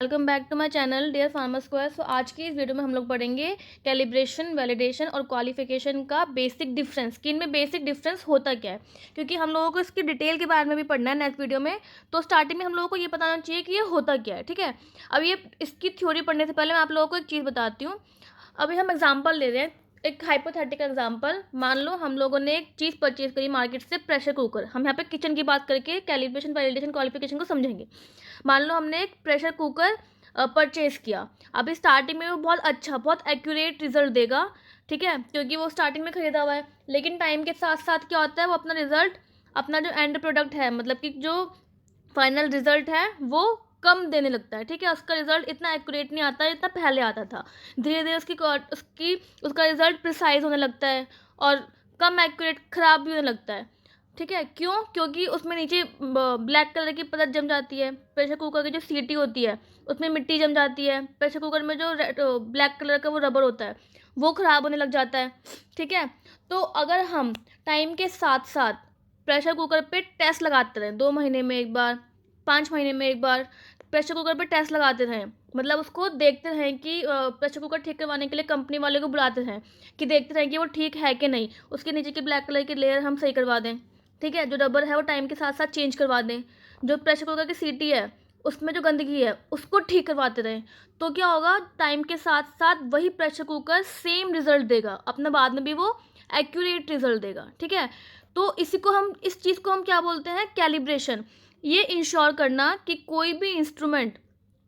Welcome back to my channel dear pharma square. So आज की इस वीडियो में हम लोग पढ़ेंगे कैलिब्रेशन, वैलिडेशन और क्वालिफिकेशन का बेसिक डिफरेंस, कि इनमें बेसिक डिफरेंस होता क्या है, क्योंकि हम लोगों को इसकी डिटेल के बारे में भी पढ़ना है नेक्स्ट वीडियो में। तो स्टार्टिंग में हम लोगों को ये बताना चाहिए कि ये होता क्या है, ठीक है। अब ये इसकी थ्योरी पढ़ने से पहले मैं आप लोगों को एक चीज़ बताती हूँ। अभी हम एग्जाम्पल ले रहे हैं, एक हाइपोथेटिकल एग्जाम्पल। मान लो हम लोगों ने एक चीज़ परचेज करी मार्केट से, प्रेशर कुकर। हम यहाँ पे किचन की बात करके कैलिब्रेशन, वैलिडेशन, क्वालिफिकेशन को समझेंगे। मान लो हमने एक प्रेशर कुकर परचेज़ किया। अभी स्टार्टिंग में वो बहुत अच्छा, बहुत एक्यूरेट रिजल्ट देगा, ठीक है, क्योंकि वो स्टार्टिंग में ख़रीदा हुआ है। लेकिन टाइम के साथ साथ क्या होता है, वो अपना रिजल्ट, अपना जो एंड प्रोडक्ट है, मतलब कि जो फाइनल रिजल्ट है, वो कम देने लगता है, ठीक है। उसका रिजल्ट इतना एक्यूरेट नहीं आता है जितना पहले आता था। धीरे धीरे उसका रिजल्ट प्रिसाइज होने लगता है और कम एक्यूरेट, ख़राब भी होने लगता है, ठीक है। क्यों? क्योंकि उसमें नीचे ब्लैक कलर की परत जम जाती है। प्रेशर कुकर की जो सीटी होती है उसमें मिट्टी जम जाती है। प्रेशर कुकर में जो ब्लैक कलर का वो रबर होता है वो ख़राब होने लग जाता है, ठीक है। तो अगर हम टाइम के साथ साथ प्रेशर कुकर पे टेस्ट लगाते रहें, 2 महीने में एक बार, 5 महीने में एक बार प्रेशर कुकर पे टेस्ट लगाते रहें, मतलब उसको देखते रहें कि प्रेशर कुकर ठीक करवाने के लिए कंपनी वाले को बुलाते रहें कि देखते रहें कि वो ठीक है कि नहीं, उसके नीचे की ब्लैक कलर की लेयर हम सही करवा दें, ठीक है। जो रबर है वो टाइम के साथ साथ चेंज करवा दें। जो प्रेशर कुकर की सीटी है उसमें जो गंदगी है उसको ठीक करवाते रहें। तो क्या होगा, टाइम के साथ साथ वही प्रेशर कुकर सेम रिजल्ट देगा, अपने बाद में भी वो एक्यूरेट रिजल्ट देगा, ठीक है। तो इस चीज़ को हम क्या बोलते हैं, कैलिब्रेशन। ये इंश्योर करना कि कोई भी इंस्ट्रूमेंट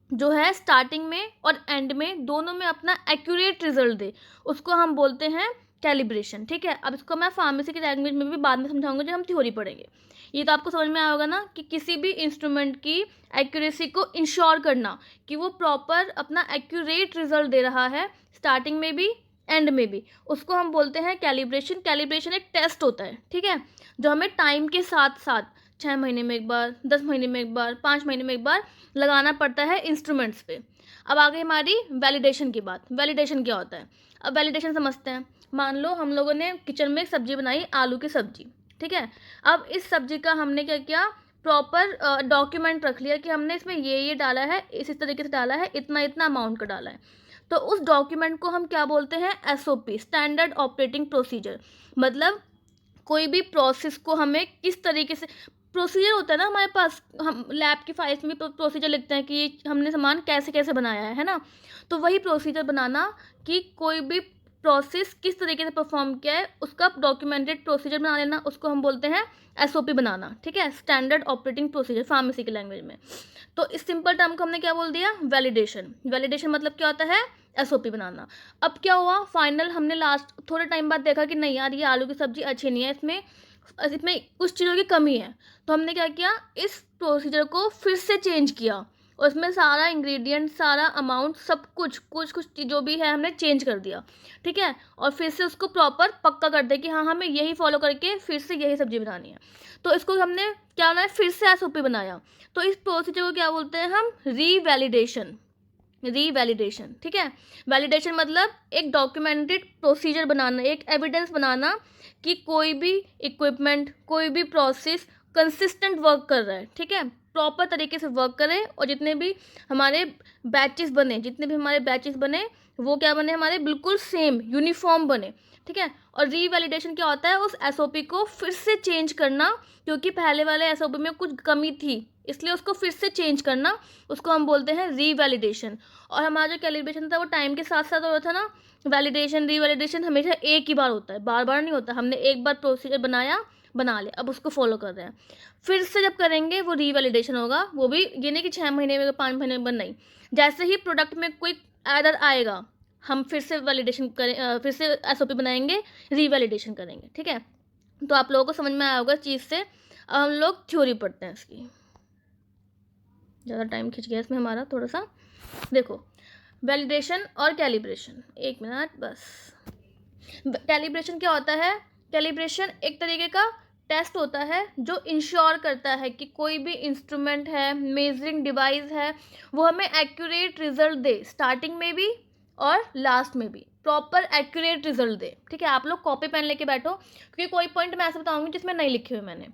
जो है स्टार्टिंग में और एंड में दोनों में अपना एक्यूरेट रिजल्ट दे, उसको हम बोलते हैं कैलिब्रेशन, ठीक है। अब इसको मैं फार्मेसी की लैंग्वेज में भी बाद में समझाऊंगा जब हम थ्योरी पढ़ेंगे। ये तो आपको समझ में आया होगा ना, कि किसी भी इंस्ट्रूमेंट की एक्यूरेसी को इंश्योर करना कि वो प्रॉपर अपना एक्यूरेट रिजल्ट दे रहा है, स्टार्टिंग में भी एंड में भी, उसको हम बोलते हैं कैलिब्रेशन। कैलिब्रेशन एक टेस्ट होता है, ठीक है, जो हमें टाइम के साथ साथ 6 महीने में एक बार, 10 महीने में एक बार, 5 महीने में एक बार लगाना पड़ता है इंस्ट्रूमेंट्स पे। अब आ गई हमारी वैलिडेशन की बात। वैलिडेशन क्या होता है, अब वैलिडेशन समझते हैं। मान लो हम लोगों ने किचन में सब्जी बनाई, आलू की सब्जी, ठीक है। अब इस सब्जी का हमने क्या किया, प्रॉपर डॉक्यूमेंट रख लिया कि हमने इसमें ये डाला है, इस तरीके से डाला है, इतना इतना अमाउंट का डाला है। तो उस डॉक्यूमेंट को हम क्या बोलते हैं, एसओपी, स्टैंडर्ड ऑपरेटिंग प्रोसीजर। मतलब कोई भी प्रोसेस को हमें किस तरीके से, प्रोसीजर होता है ना हमारे पास, हम लैब की फाइल्स में भी प्रोसीजर लिखते हैं कि ये हमने सामान कैसे कैसे बनाया है ना। तो वही प्रोसीजर बनाना कि कोई भी प्रोसेस किस तरीके से परफॉर्म किया है, उसका डॉक्यूमेंटेड प्रोसीजर बना लेना, उसको हम बोलते हैं एसओपी बनाना, ठीक है, स्टैंडर्ड ऑपरेटिंग प्रोसीजर फार्मेसी की लैंग्वेज में। तो इस सिंपल टर्म को हमने क्या बोल दिया, वैलिडेशन। वैलिडेशन मतलब क्या होता है, एसओपी बनाना। अब क्या हुआ, फाइनल हमने लास्ट थोड़े टाइम बाद देखा कि नहीं यार, ये आलू की सब्जी अच्छी नहीं है, इसमें इसमें कुछ चीज़ों की कमी है। तो हमने क्या किया, इस प्रोसीजर को फिर से चेंज किया और उसमें सारा इंग्रेडिएंट, सारा अमाउंट, सब कुछ कुछ कुछ जो भी है हमने चेंज कर दिया, ठीक है। और फिर से उसको प्रॉपर पक्का कर दे कि हाँ, हमें यही फॉलो करके फिर से यही सब्जी बनानी है। तो इसको हमने क्या बनाया, फिर से एसओपी बनाया। तो इस प्रोसीजर को क्या बोलते हैं हम, रीवैलिडेशन। रीवैलिडेशन, ठीक है। वैलिडेशन मतलब एक डॉक्यूमेंटेड प्रोसीजर बनाना, एक एविडेंस बनाना कि कोई भी इक्विपमेंट, कोई भी प्रोसेस कंसिस्टेंट वर्क कर रहा है, ठीक है, प्रॉपर तरीके से वर्क करे। और जितने भी हमारे बैचेस बने वो क्या बने, हमारे बिल्कुल सेम यूनिफॉर्म बने, ठीक है। और रीवैलिडेशन क्या होता है, उस एसओपी को फिर से चेंज करना, क्योंकि पहले वाले एसओपी में कुछ कमी थी, इसलिए उसको फिर से चेंज करना, उसको हम बोलते हैं रीवैलिडेशन। और हमारा जो कैलिब्रेशन था वो टाइम के साथ साथ हो रहा था ना। वैलिडेशन, रीवैलिडेशन हमेशा एक ही बार होता है, बार बार नहीं होता। हमने एक बार प्रोसीजर बना लिया, अब उसको फॉलो कर रहे हैं। फिर से जब करेंगे वो रीवैलिडेशन होगा, वो भी ये नहीं कि 6 महीने में, 5 महीने में, नहीं। जैसे ही प्रोडक्ट में कोई एरर आएगा, हम फिर से वैलिडेशन करें, फिर से एसओपी बनाएंगे, रीवैलिडेशन करेंगे, ठीक है। तो आप लोगों को समझ में आया होगा चीज़ से। अब हम लोग थ्योरी पढ़ते हैं इसकी, ज़्यादा टाइम खिंच गया इसमें हमारा थोड़ा सा। देखो, वैलिडेशन और कैलिब्रेशन, एक मिनट बस। कैलिब्रेशन क्या होता है, कैलिब्रेशन एक तरीके का टेस्ट होता है जो इंश्योर करता है कि कोई भी इंस्ट्रूमेंट है, मेजरिंग डिवाइस है, वो हमें एक्यूरेट रिजल्ट दे, स्टार्टिंग में भी और लास्ट में भी प्रॉपर एक्यूरेट रिजल्ट दे, ठीक है। आप लोग कॉपी पेन लेके बैठो, क्योंकि कोई पॉइंट मैं ऐसे बताऊंगी जिसमें नहीं लिखे हुए मैंने।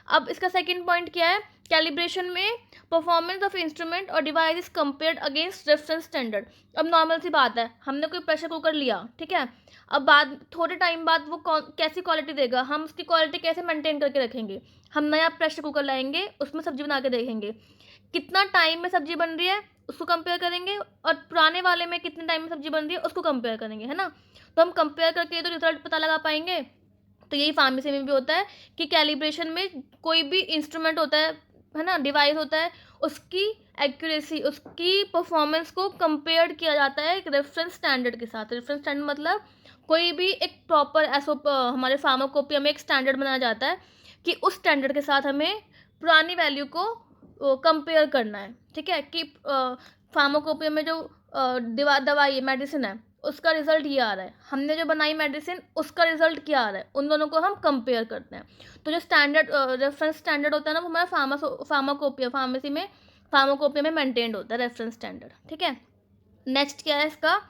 अब इसका सेकंड पॉइंट क्या है, कैलिब्रेशन में परफॉर्मेंस ऑफ इंस्ट्रूमेंट और device is compared against reference standard. अब नॉर्मल सी बात है, हमने कोई प्रेशर कुकर लिया, ठीक है, अब बाद थोड़े टाइम बाद वो कैसी क्वालिटी देगा, हम उसकी क्वालिटी कैसे मेंटेन करके रखेंगे। हम नया प्रेशर कुकर लाएंगे, उसमें सब्जी बना के देखेंगे, कितना टाइम में सब्जी बन रही है उसको कंपेयर करेंगे, और पुराने वाले में कितने टाइम में सब्जी बन रही है उसको कंपेयर करेंगे, है ना। तो हम कंपेयर करके तो रिजल्ट पता लगा पाएंगे। तो यही फार्मेसी में भी होता है कि कैलिब्रेशन में कोई भी इंस्ट्रूमेंट होता है ना, डिवाइस होता है, उसकी एक्यूरेसी, उसकी परफॉर्मेंस को कंपेयर किया जाता है एक रेफरेंस स्टैंडर्ड के साथ। रेफरेंस स्टैंडर्ड मतलब कोई भी एक प्रॉपर हमारे फार्माकोपिया में एक स्टैंडर्ड बनाया जाता है कि उस स्टैंडर्ड के साथ हमें पुरानी वैल्यू को कंपेयर करना है, ठीक है, कि फार्माकोपिया में जो दवाई मेडिसिन है उसका रिजल्ट ये आ रहा है, हमने जो बनाई मेडिसिन उसका रिजल्ट क्या आ रहा है, उन दोनों को हम कंपेयर करते हैं। तो जो स्टैंडर्ड रेफरेंस स्टैंडर्ड होता है ना, वो हमारा फार्माकोपिया में मेंटेन्ड होता है रेफरेंस स्टैंडर्ड, ठीक है। नेक्स्ट क्या है इसका,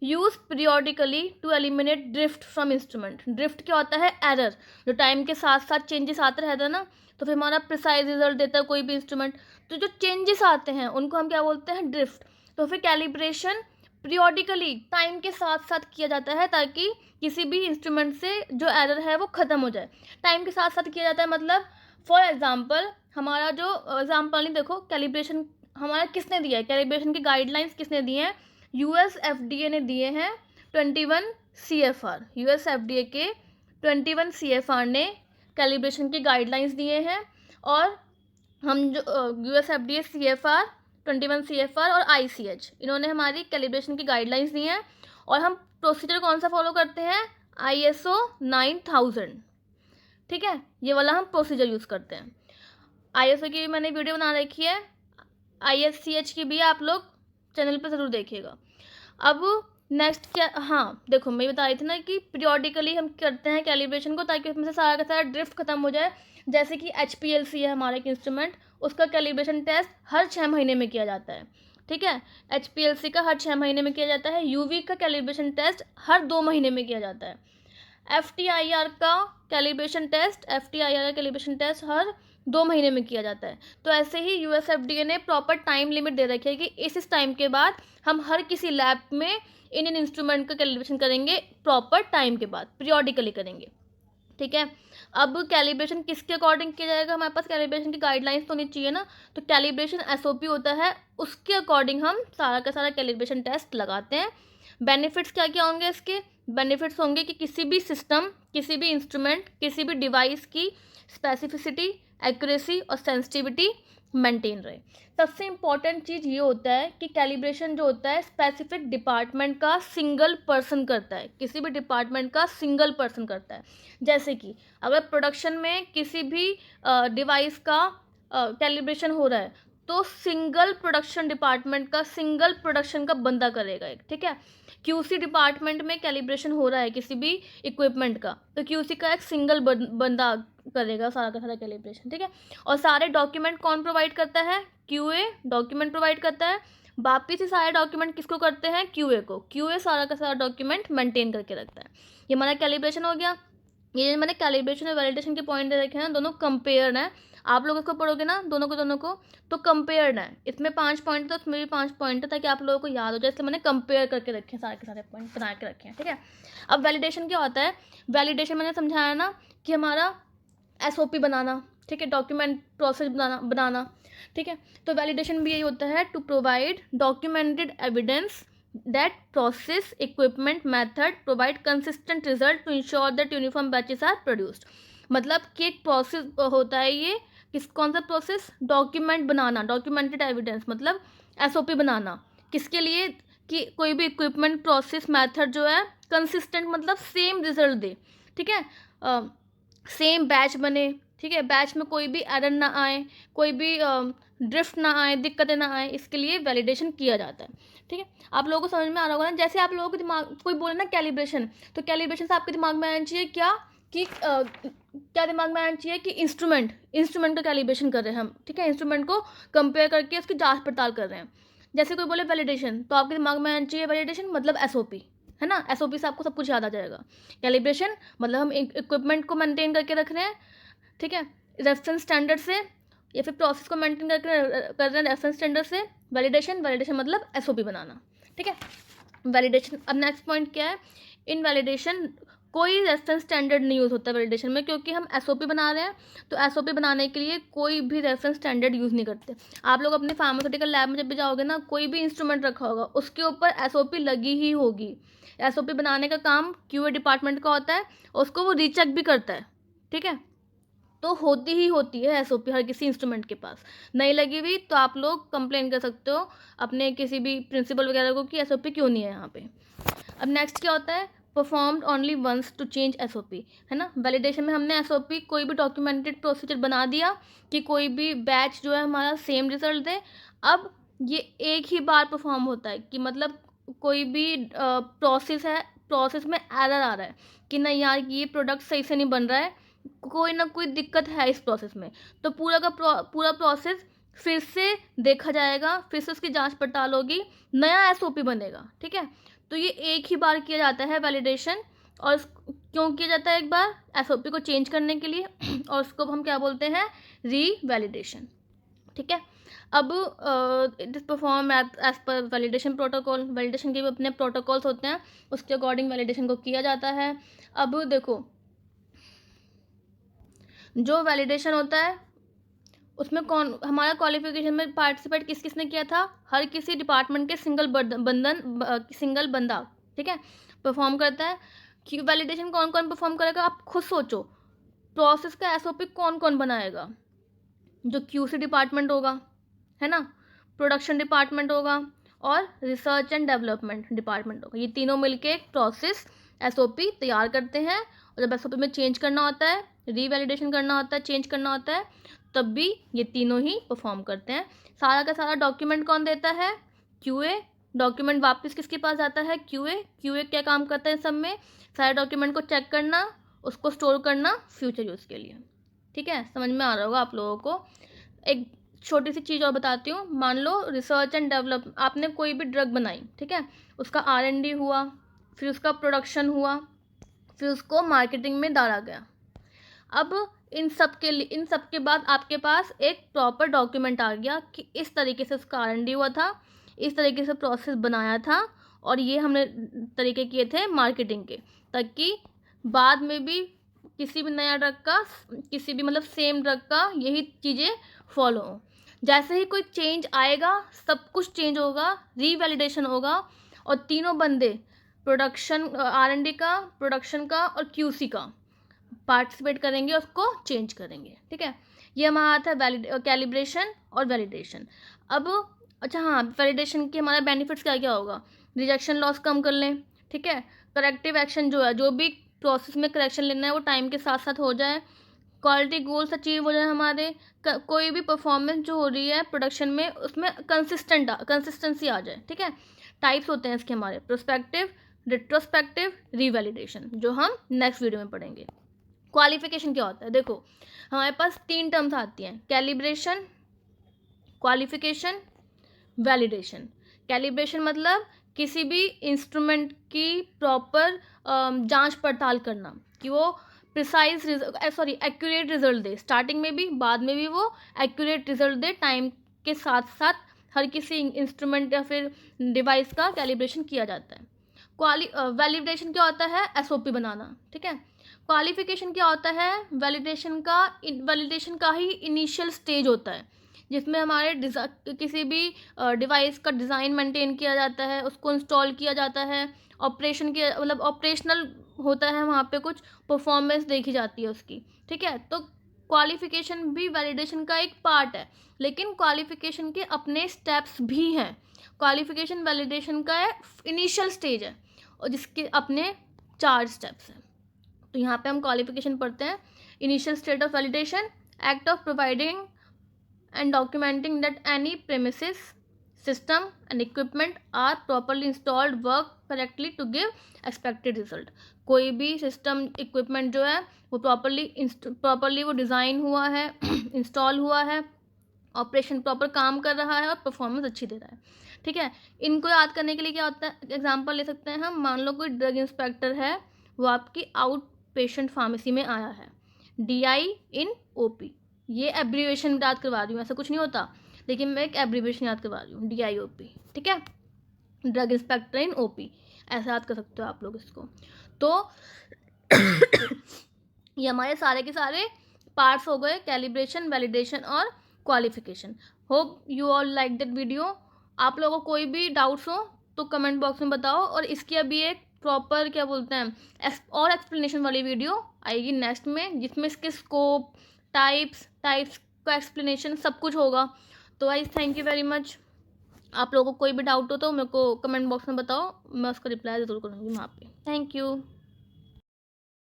use periodically to eliminate drift from instrument. Drift क्या होता है, एरर, जो टाइम के साथ साथ चेंजेस आते रहते हैं ना, तो फिर हमारा प्रिसाइज रिजल्ट देता है कोई भी इंस्ट्रूमेंट। तो जो चेंजेस आते हैं उनको हम क्या बोलते हैं, ड्रिफ्ट। तो फिर कैलिब्रेशन पीरियोडिकली टाइम के साथ साथ किया जाता है ताकि किसी भी इंस्ट्रूमेंट से जो एरर है वो ख़त्म हो जाए। टाइम के साथ साथ किया जाता है मतलब फॉर एग्जांपल हमारा जो एग्जांपल नहीं, देखो कैलिब्रेशन हमारा किसने दिया है, कैलिब्रेशन की गाइडलाइंस किसने दी हैं, यूएस एफडीए ने दिए हैं 21 सीएफआर। यूएस एफडीए के 21 सीएफआर ने कैलिब्रेशन की गाइडलाइंस दिए हैं, और हम जो यूएस एफडीए सीएफआर 21 सीएफआर और आईसीएच, इन्होंने हमारी कैलिब्रेशन की गाइडलाइंस दी हैं। और हम प्रोसीजर कौन सा फॉलो करते हैं, आईएसओ 9000, ठीक है, ये वाला हम प्रोसीजर यूज़ करते हैं। आईएसओ की भी मैंने वीडियो बना रखी है, आईएससीएच की भी आप लोग चैनल पर ज़रूर देखिएगा। अब नेक्स्ट क्या, हाँ देखो मैं बता रही थी ना कि पीरियोडिकली हम करते हैं कैलिब्रेशन को ताकि उसमें से सारा का सारा ड्रिफ्ट खत्म हो जाए। जैसे कि HPLC है हमारा एक इंस्ट्रूमेंट, उसका कैलिब्रेशन टेस्ट हर 6 महीने में किया जाता है, ठीक है, HPLC का हर 6 महीने में किया जाता है। UV का कैलिब्रेशन टेस्ट हर 2 महीने में किया जाता है। FTIR का कैलिब्रेशन टेस्ट हर 2 महीने में किया जाता है। तो ऐसे ही यूएस एफडीए ने प्रॉपर टाइम लिमिट दे रखी है कि इस टाइम के बाद हम हर किसी लैब में इन इंस्ट्रूमेंट का कैलिब्रेशन करेंगे, प्रॉपर टाइम के बाद पीरियोडिकली करेंगे, ठीक है। अब कैलिब्रेशन किसके अकॉर्डिंग किया जाएगा, हमारे पास कैलिब्रेशन की गाइडलाइंस तो नहीं चाहिए ना, तो कैलिब्रेशन एसओपी होता है, उसके अकॉर्डिंग हम सारा का सारा कैलिब्रेशन टेस्ट लगाते हैं। बेनिफिट्स क्या क्या होंगे इसके, बेनिफिट्स होंगे कि किसी भी सिस्टम, किसी भी इंस्ट्रूमेंट, किसी भी डिवाइस की स्पेसिफिसिटी, एक्यूरेसी और सेंसिटिविटी मेंटेन रहे। सबसे इम्पॉर्टेंट चीज़ ये होता है कि कैलिब्रेशन जो होता है स्पेसिफिक डिपार्टमेंट का सिंगल पर्सन करता है, किसी भी डिपार्टमेंट का सिंगल पर्सन करता है। जैसे कि अगर प्रोडक्शन में किसी भी डिवाइस का कैलिब्रेशन हो रहा है तो सिंगल प्रोडक्शन डिपार्टमेंट का, सिंगल प्रोडक्शन का बंदा करेगा एक, ठीक है। क्यूसी डिपार्टमेंट में कैलिब्रेशन हो रहा है किसी भी इक्विपमेंट का, तो क्यूसी का एक सिंगल बंदा करेगा सारा का सारा कैलिब्रेशन, ठीक है। और सारे डॉक्यूमेंट कौन प्रोवाइड करता है, क्यूए डॉक्यूमेंट प्रोवाइड करता है। वापिस से सारे डॉक्यूमेंट किसको करते हैं, क्यूए को। क्यूए सारा का सारा डॉक्यूमेंट मेंटेन करके रखता है। ये हमारा कैलिब्रेशन हो गया। ये मैंने कैलिब्रेशन और वैलिडेशन के पॉइंट दे रखे हैं, दोनों कंपेयर्ड हैं। आप लोग इसको पढ़ोगे ना दोनों को तो कंपेयर्ड है। इसमें 5 पॉइंट है तो उसमें भी 5 पॉइंट है, ताकि आप लोगों को याद हो जाए, इसलिए मैंने कंपेयर करके रखे हैं, सारे के सारे पॉइंट बना के रखे हैं, ठीक है। अब वैलिडेशन क्या होता है, वैलिडेशन मैंने समझाया ना कि हमारा एसओपी बनाना, ठीक है, डॉक्यूमेंट प्रोसेस बनाना, ठीक है। तो वैलिडेशन भी यही होता है, to provide documented evidence that process, equipment, method provide consistent result to ensure that uniform batches are produced। मतलब कि एक प्रोसेस होता है, ये कौन सा प्रोसेस, डॉक्यूमेंट बनाना, डॉक्यूमेंटेड एविडेंस मतलब एसओपी बनाना, किसके लिए, कि कोई भी इक्विपमेंट, प्रोसेस, मेथड जो है कंसिस्टेंट मतलब सेम रिजल्ट दे, ठीक है, सेम बैच बने, ठीक है, बैच में कोई भी एरर ना आए, कोई भी ड्रिफ्ट ना आए, दिक्कतें ना आए, इसके लिए वैलिडेशन किया जाता है, ठीक है। आप लोगों को समझ में आ रहा होगा ना। जैसे आप लोगों के दिमाग, कोई बोले ना कैलिब्रेशन, तो कैलिब्रेशन से आपके दिमाग में आना चाहिए क्या, कि क्या दिमाग में आना चाहिए कि इंस्ट्रूमेंट का कैलिब्रेशन कर रहे हैं हम, ठीक है, इंस्ट्रूमेंट को कंपेयर करके उसकी जांच पड़ताल कर रहे हैं। जैसे कोई बोले वैलिडेशन, तो आपके दिमाग में आना चाहिए वैलिडेशन मतलब एसओपी, है ना, एसओपी से आपको सब कुछ याद आ जाएगा। कैलिब्रेशन मतलब हम इक्विपमेंट को मेंटेन करके रख रहे हैं, ठीक है, रेफरेंस स्टैंडर्ड से या फिर प्रोसेस को मेंटेन कर रहे हैं रेफरेंस स्टैंडर्ड से। वैलिडेशन मतलब एसओपी बनाना, ठीक है। वैलिडेशन, अब नेक्स्ट पॉइंट क्या है, इन वैलिडेशन कोई रेफरेंस स्टैंडर्ड नहीं यूज़ होता है वैलिडेशन में, क्योंकि हम एसओपी बना रहे हैं, तो एसओपी बनाने के लिए कोई भी रेफरेंस स्टैंडर्ड यूज़ नहीं करते। आप लोग अपने फार्मास्यूटिकल लैब में जब भी जाओगे ना, कोई भी इंस्ट्रूमेंट रखा होगा उसके ऊपर एसओपी लगी ही होगी। एसओपी बनाने का काम क्यूए डिपार्टमेंट का होता है, उसको वो रीचेक भी करता है, ठीक है। तो होती ही होती है एसओपी हर किसी इंस्ट्रूमेंट के पास। नहीं लगी हुई तो आप लोग कंप्लेन कर सकते हो अपने किसी भी प्रिंसिपल वगैरह को कि एसओपी क्यों नहीं है यहाँ पे। अब नेक्स्ट क्या होता है, performed only once to change SOP, है ना। वैलिडेशन में हमने एसओपी कोई भी डॉक्यूमेंटेड प्रोसीजर बना दिया कि कोई भी बैच जो है हमारा सेम रिजल्ट दे। अब ये एक ही बार परफॉर्म होता है कि मतलब कोई भी प्रोसेस है, प्रोसेस में एरर आ रहा है कि नहीं यार ये प्रोडक्ट सही से नहीं बन रहा है, कोई ना कोई दिक्कत है इस प्रोसेस में, तो पूरा का पूरा प्रोसेस फिर से देखा जाएगा, फिर से उसकी जांच पड़ताल होगी, नया एसओपी बनेगा, ठीक है। तो ये एक ही बार किया जाता है वैलिडेशन। और क्यों किया जाता है एक बार, एसओपी को चेंज करने के लिए और उसको हम क्या बोलते हैं, री वैलिडेशन, ठीक है। अब it is perform as per validation protocol, validation के भी अपने प्रोटोकॉल्स होते हैं, उसके अकॉर्डिंग वैलिडेशन को किया जाता है। अब देखो जो वैलिडेशन होता है उसमें कौन हमारा क्वालिफिकेशन में पार्टिसिपेट किस किसने किया था, हर किसी डिपार्टमेंट के सिंगल बंदा, ठीक है, परफॉर्म करता है। कि वैलिडेशन कौन कौन परफॉर्म करेगा, आप खुद सोचो। प्रोसेस का एसओपी कौन कौन बनाएगा, जो क्यूसी डिपार्टमेंट होगा, है ना, प्रोडक्शन डिपार्टमेंट होगा और रिसर्च एंड डेवलपमेंट डिपार्टमेंट होगा। ये तीनों मिलके एक प्रोसेस एसओपी तैयार करते हैं, और जब एसओपी में चेंज करना होता है, रीवैलिडेशन करना होता है, चेंज करना होता है, तब भी ये तीनों ही परफॉर्म करते हैं। सारा का सारा डॉक्यूमेंट कौन देता है, क्यूए। डॉक्यूमेंट वापस किसके पास जाता है, क्यूए। क्यूए क्या काम करता है सब में, सारे डॉक्यूमेंट को चेक करना, उसको स्टोर करना फ्यूचर यूज़ के लिए, ठीक है। समझ में आ रहा होगा आप लोगों को। एक छोटी सी चीज़ और बताती हूँ, मान लो रिसर्च एंड डेवलप, आपने कोई भी ड्रग बनाई, ठीक है, उसका R&D हुआ, फिर उसका प्रोडक्शन हुआ, फिर उसको मार्केटिंग में डाला गया। अब इन सब के बाद आपके पास एक प्रॉपर डॉक्यूमेंट आ गया कि इस तरीके से उसका R&D हुआ था, इस तरीके से प्रोसेस बनाया था, और ये हमने तरीके किए थे मार्केटिंग के, ताकि बाद में भी किसी भी नया ड्रग का, किसी भी मतलब सेम ड्रग का यही चीज़ें फॉलो हो। जैसे ही कोई चेंज आएगा सब कुछ चेंज होगा, रीवैलिडेशन होगा, और तीनों बंदे प्रोडक्शन, R&D का, प्रोडक्शन का और QC का पार्टिसिपेट करेंगे, उसको चेंज करेंगे, ठीक है। ये हमारा था कैलिब्रेशन और वैलिडेशन। अब अच्छा हाँ, वैलिडेशन के हमारा बेनिफिट्स क्या क्या होगा, रिजेक्शन लॉस कम कर लें, ठीक है। करेक्टिव एक्शन जो है, जो भी प्रोसेस में करेक्शन लेना है वो टाइम के साथ साथ हो जाए, क्वालिटी गोल्स अचीव हो जाए हमारे, कोई भी परफॉर्मेंस जो हो रही है प्रोडक्शन में उसमें कंसिस्टेंसी आ जाए, ठीक है। टाइप्स होते हैं इसके हमारे, प्रोस्पेक्टिव, रिट्रोस्पेक्टिव, रीवैलिडेशन, जो हम नेक्स्ट वीडियो में पढ़ेंगे। क्वालिफिकेशन क्या होता है, देखो हमारे पास 3 टर्म्स आती हैं, कैलिब्रेशन, क्वालिफिकेशन, वैलिडेशन। कैलिब्रेशन मतलब किसी भी इंस्ट्रूमेंट की प्रॉपर जांच पड़ताल करना कि वो प्रिसाइज एक्यूरेट रिजल्ट दे, स्टार्टिंग में भी बाद में भी वो एक्यूरेट रिजल्ट दे, टाइम के साथ साथ हर किसी इंस्ट्रूमेंट या फिर डिवाइस का कैलिब्रेशन किया जाता है। वैलिडेशन क्या होता है, एसओपी बनाना, ठीक है। क्वालिफिकेशन क्या होता है, वैलिडेशन का ही इनिशियल स्टेज होता है, जिसमें हमारे किसी भी डिवाइस का डिज़ाइन मेंटेन किया जाता है, उसको इंस्टॉल किया जाता है, ऑपरेशन के मतलब ऑपरेशनल होता है, वहाँ पे कुछ परफॉर्मेंस देखी जाती है उसकी, ठीक है। तो क्वालिफिकेशन भी वैलिडेशन का एक पार्ट है, लेकिन क्वालिफिकेशन के अपने स्टेप्स भी हैं। क्वालिफिकेशन वैलिडेशन का इनिशियल स्टेज है और जिसके अपने 4 स्टेप्स हैं। तो यहाँ पे हम क्वालिफिकेशन पढ़ते हैं, initial stage of validation, act of providing and documenting that any premises, system and equipment are properly installed, work correctly to give expected result। कोई भी सिस्टम इक्विपमेंट जो है वो प्रॉपरली वो डिज़ाइन हुआ है, इंस्टॉल हुआ है, ऑपरेशन प्रॉपर काम कर रहा है और परफॉर्मेंस अच्छी दे रहा है, ठीक है। इनको याद करने के लिए क्या होता है, एग्जाम्पल ले सकते हैं हम, मान लो कोई ड्रग इंस्पेक्टर है, वो आपकी आउट पेशेंट फार्मेसी में आया है, DI इन OP, ये एब्रीवेशन याद करवा रही हूँ, ऐसा कुछ नहीं होता, लेकिन मैं एक एब्रीवेशन याद करवा रही हूँ, DIOP, ठीक है, ड्रग इंस्पेक्टर इन OP, ऐसा याद कर सकते हो आप लोग इसको। तो ये हमारे सारे के सारे पार्ट्स हो गए, कैलिब्रेशन, वैलिडेशन और qualification. Hope you all like that video. आप लोगों को कोई भी डाउट्स हो तो कमेंट बॉक्स में बताओ, और इसकी अभी एक प्रॉपर क्या बोलते हैं और एक्सप्लेनेशन वाली वीडियो आएगी नेक्स्ट में, जिसमें इसके स्कोप, टाइप्स का एक्सप्लेनेशन सब कुछ होगा। तो guys thank you very much. आप लोगों को कोई भी डाउट हो तो मेरे को कमेंट बॉक्स में बताओ, मैं उसका रिप्लाई ज़रूर करूँगी वहाँ पे। Thank you.